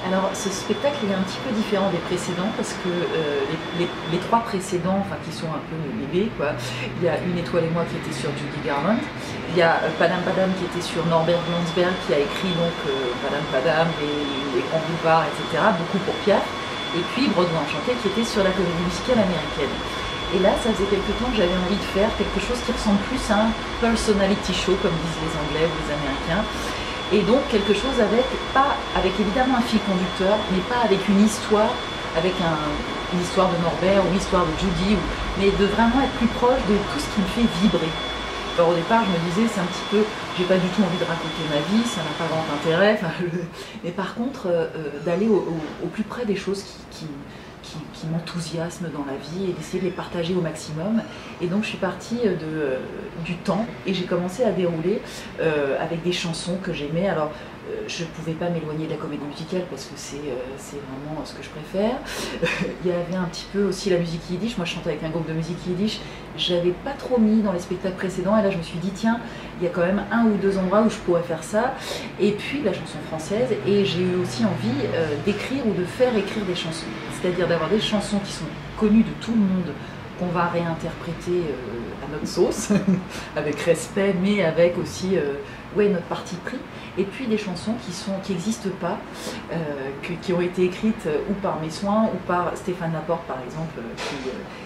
Alors ce spectacle il est un petit peu différent des précédents parce que les trois précédents, enfin qui sont un peu bébés quoi, il y a Une étoile et moi qui était sur Judy Garland, il y a Padam Padam qui était sur Norbert Landsberg qui a écrit donc Padam Padam, les Grands Boulevards, etc., beaucoup pour Piaf, et puis Broadway Enchanté qui était sur la comédie musicale américaine. Et là, ça faisait quelque temps que j'avais envie de faire quelque chose qui ressemble plus à un personality show, comme disent les Anglais ou les Américains. Et donc quelque chose avec évidemment un fil conducteur, mais pas avec une histoire, avec une histoire de Norbert ou l'histoire de Judy, mais de vraiment être plus proche de tout ce qui me fait vibrer. Alors au départ je me disais c'est un petit peu, j'ai pas du tout envie de raconter ma vie, ça n'a pas grand intérêt, mais par contre d'aller au plus près des choses qui m'enthousiasment dans la vie et d'essayer de les partager au maximum. Et donc je suis partie du temps et j'ai commencé à dérouler avec des chansons que j'aimais. Alors je ne pouvais pas m'éloigner de la comédie musicale parce que c'est vraiment ce que je préfère. Il y avait un petit peu aussi la musique yiddish. Moi je chante avec un groupe de musique yiddish. Je n'avais pas trop mis dans les spectacles précédents et là je me suis dit tiens, il y a quand même un ou deux endroits où je pourrais faire ça. Et puis la chanson française, et j'ai eu aussi envie d'écrire ou de faire écrire des chansons. C'est-à-dire d'avoir des chansons qui sont connues de tout le monde, qu'on va réinterpréter à notre sauce, avec respect, mais avec aussi notre parti pris. Et puis des chansons qui n'existent pas, qui ont été écrites ou par mes soins ou par Stéphane Laporte par exemple,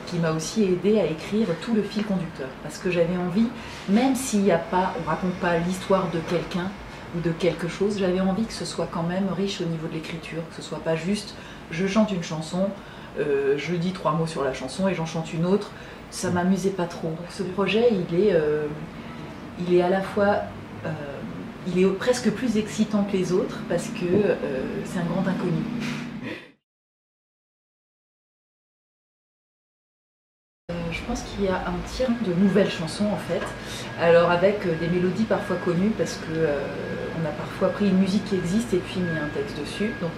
qui m'a aussi aidé à écrire tout le fil conducteur. Parce que j'avais envie, même s'il n'y a pas, on ne raconte pas l'histoire de quelqu'un ou de quelque chose, j'avais envie que ce soit quand même riche au niveau de l'écriture, que ce soit pas juste je chante une chanson, je dis 3 mots sur la chanson et j'en chante une autre, ça m'amusait pas trop. Ce projet il est à la fois il est presque plus excitant que les autres parce que c'est un grand inconnu. Je pense qu'il y a un tiers de nouvelles chansons en fait, alors avec des mélodies parfois connues parce que on a parfois pris une musique qui existe et puis mis un texte dessus, donc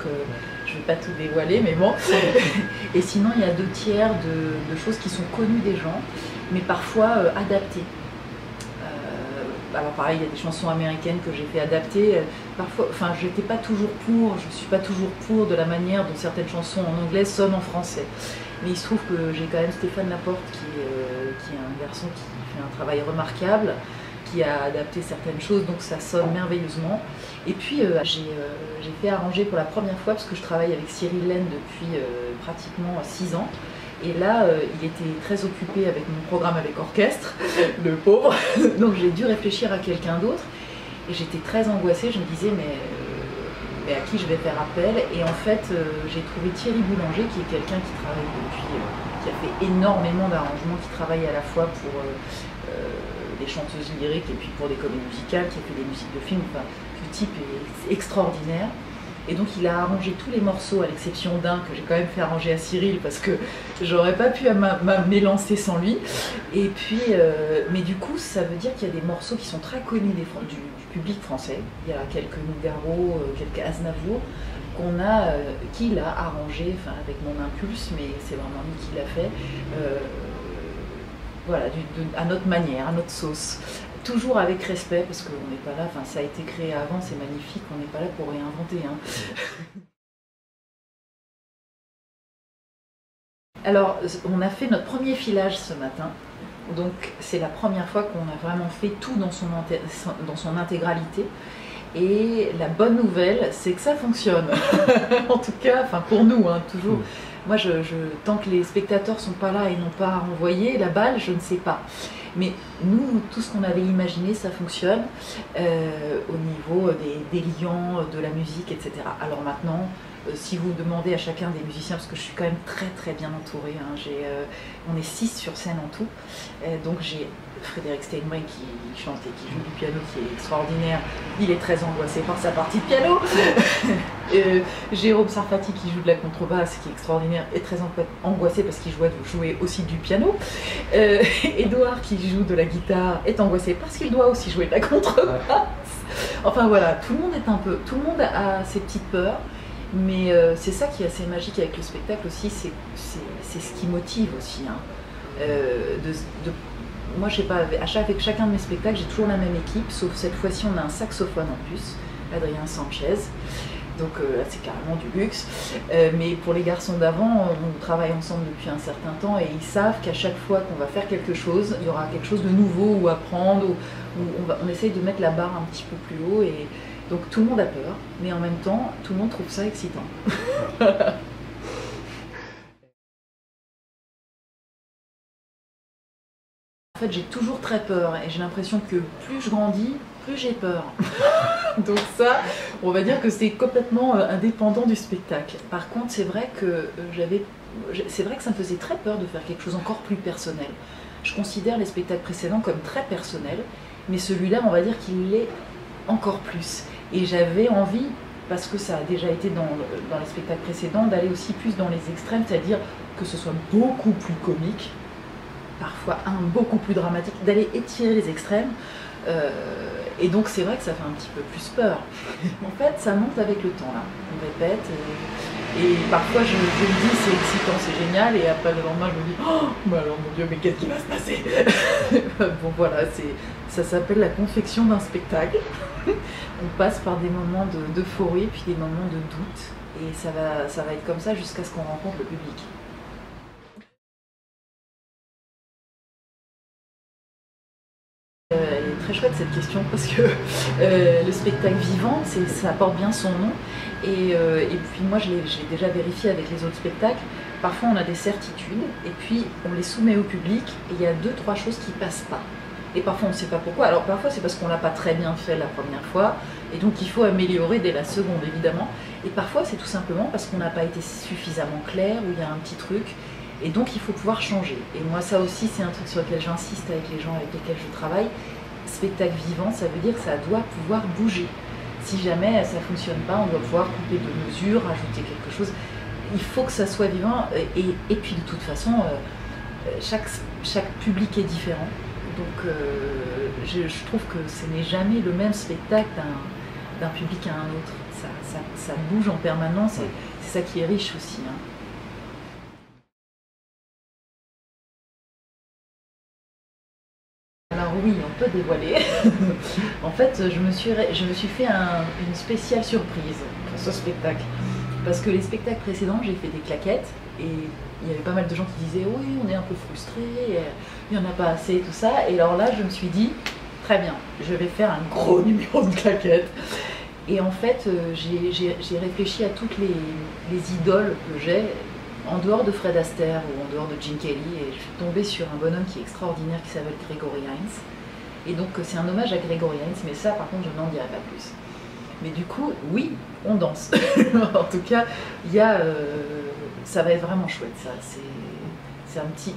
je ne vais pas tout dévoiler mais bon. Et sinon il y a 2 tiers de choses qui sont connues des gens mais parfois adaptées. Alors pareil, il y a des chansons américaines que j'ai fait adapter, parfois, enfin je suis pas toujours pour de la manière dont certaines chansons en anglais sonnent en français. Mais il se trouve que j'ai quand même Stéphane Laporte qui est un garçon qui fait un travail remarquable, qui a adapté certaines choses, donc ça sonne merveilleusement. Et puis j'ai fait arranger pour la première fois, parce que je travaille avec Cyril Laine depuis pratiquement 6 ans. Et là, il était très occupé avec mon programme avec orchestre, le pauvre. Donc j'ai dû réfléchir à quelqu'un d'autre. Et j'étais très angoissée, je me disais mais à qui je vais faire appel? Et en fait, j'ai trouvé Thierry Boulanger, qui est quelqu'un qui travaille depuis, qui a fait énormément d'arrangements, qui travaille à la fois pour des chanteuses lyriques et puis pour des comédies musicales, qui a fait des musiques de films. Enfin, le type est extraordinaire. Et donc il a arrangé tous les morceaux à l'exception d'un que j'ai quand même fait arranger à Cyril parce que j'aurais pas pu m'élancer sans lui. Et puis, mais du coup ça veut dire qu'il y a des morceaux qui sont très connus du public français. Il y a quelques Nougaro, quelques Aznavour qu'il a arrangé, enfin avec mon impulse, mais c'est vraiment lui qui l'a fait. Voilà, à notre manière, à notre sauce. Toujours avec respect, parce qu'on n'est pas là, enfin ça a été créé avant, c'est magnifique, on n'est pas là pour réinventer. Alors, on a fait notre premier filage ce matin, donc c'est la première fois qu'on a vraiment fait tout dans son intégralité. Et la bonne nouvelle, c'est que ça fonctionne. En tout cas, enfin pour nous, toujours. Moi, tant que les spectateurs sont pas là et n'ont pas envoyé la balle, je ne sais pas. Mais nous, tout ce qu'on avait imaginé, ça fonctionne au niveau des liants, de la musique, etc. Alors maintenant, si vous demandez à chacun des musiciens, parce que je suis quand même très très bien entourée, on est 6 sur scène en tout, donc j'ai Frédéric Steinway qui chante et qui joue du piano, qui est extraordinaire. Il est très angoissé par sa partie de piano. Jérôme Sarfati qui joue de la contrebasse, qui est extraordinaire, est très angoissé parce qu'il jouait aussi du piano. Édouard qui joue de la guitare est angoissé parce qu'il doit aussi jouer de la contrebasse. Enfin voilà, tout le monde a ses petites peurs. Mais c'est ça qui est assez magique avec le spectacle aussi, c'est ce qui motive aussi. Moi, je sais pas, avec chacun de mes spectacles, j'ai toujours la même équipe, sauf cette fois-ci, on a un saxophone en plus, Adrien Sanchez. Donc là c'est carrément du luxe. Mais pour les garçons d'avant, on travaille ensemble depuis un certain temps et ils savent qu'à chaque fois qu'on va faire quelque chose, il y aura quelque chose de nouveau ou à apprendre, ou on essaye de mettre la barre un petit peu plus haut. Et donc tout le monde a peur, mais en même temps, tout le monde trouve ça excitant. En fait, j'ai toujours très peur et j'ai l'impression que plus je grandis, plus j'ai peur. Donc ça, on va dire que c'est complètement indépendant du spectacle. Par contre, c'est vrai que ça me faisait très peur de faire quelque chose encore plus personnel. Je considère les spectacles précédents comme très personnels, mais celui-là, on va dire qu'il l'est encore plus. Et j'avais envie, parce que ça a déjà été dans les spectacles précédents, d'aller aussi plus dans les extrêmes, c'est-à-dire que ce soit beaucoup plus comique, parfois beaucoup plus dramatique, d'aller étirer les extrêmes. Et donc c'est vrai que ça fait un petit peu plus peur. En fait, ça monte avec le temps là. On répète et parfois je me dis c'est excitant, c'est génial, et après le lendemain je me dis oh bah alors mon Dieu, mais qu'est-ce qui va se passer? Bon voilà, ça s'appelle la confection d'un spectacle. On passe par des moments d'euphorie puis des moments de doute, et ça va être comme ça jusqu'à ce qu'on rencontre le public. Elle est très chouette cette question, parce que le spectacle vivant, ça porte bien son nom, et puis moi je l'ai déjà vérifié avec les autres spectacles. Parfois on a des certitudes et puis on les soumet au public et il y a 2-3 choses qui passent pas. Et parfois on ne sait pas pourquoi. Alors parfois c'est parce qu'on l'a pas très bien fait la première fois et donc il faut améliorer dès la seconde évidemment. Et parfois c'est tout simplement parce qu'on n'a pas été suffisamment clair, ou il y a un petit truc. Et donc il faut pouvoir changer. Et moi ça aussi c'est un truc sur lequel j'insiste avec les gens avec lesquels je travaille. Spectacle vivant, ça veut dire que ça doit pouvoir bouger. Si jamais ça ne fonctionne pas, on doit pouvoir couper de mesures, rajouter quelque chose. Il faut que ça soit vivant. Et puis de toute façon, chaque public est différent. Donc je trouve que ce n'est jamais le même spectacle d'un public à un autre. Ça bouge en permanence, et c'est ça qui est riche aussi, hein. Alors oui, on peut dévoiler. En fait, je me suis fait une spéciale surprise pour ce spectacle. Parce que les spectacles précédents, j'ai fait des claquettes, et il y avait pas mal de gens qui disaient oui, on est un peu frustrés, il n'y en a pas assez, tout ça. Et alors là, je me suis dit, très bien, je vais faire un gros numéro de claquettes. Et en fait, j'ai réfléchi à toutes les idoles que j'ai, en dehors de Fred Astaire ou en dehors de Gene Kelly, et je suis tombée sur un bonhomme qui est extraordinaire qui s'appelle Gregory Hines. Et donc c'est un hommage à Gregory Hines, mais ça par contre je n'en dirai pas plus. Mais du coup, oui, on danse. En tout cas, ça va être vraiment chouette, ça.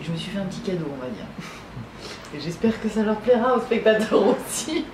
Je me suis fait un petit cadeau, on va dire. Et j'espère que ça leur plaira aux spectateurs aussi.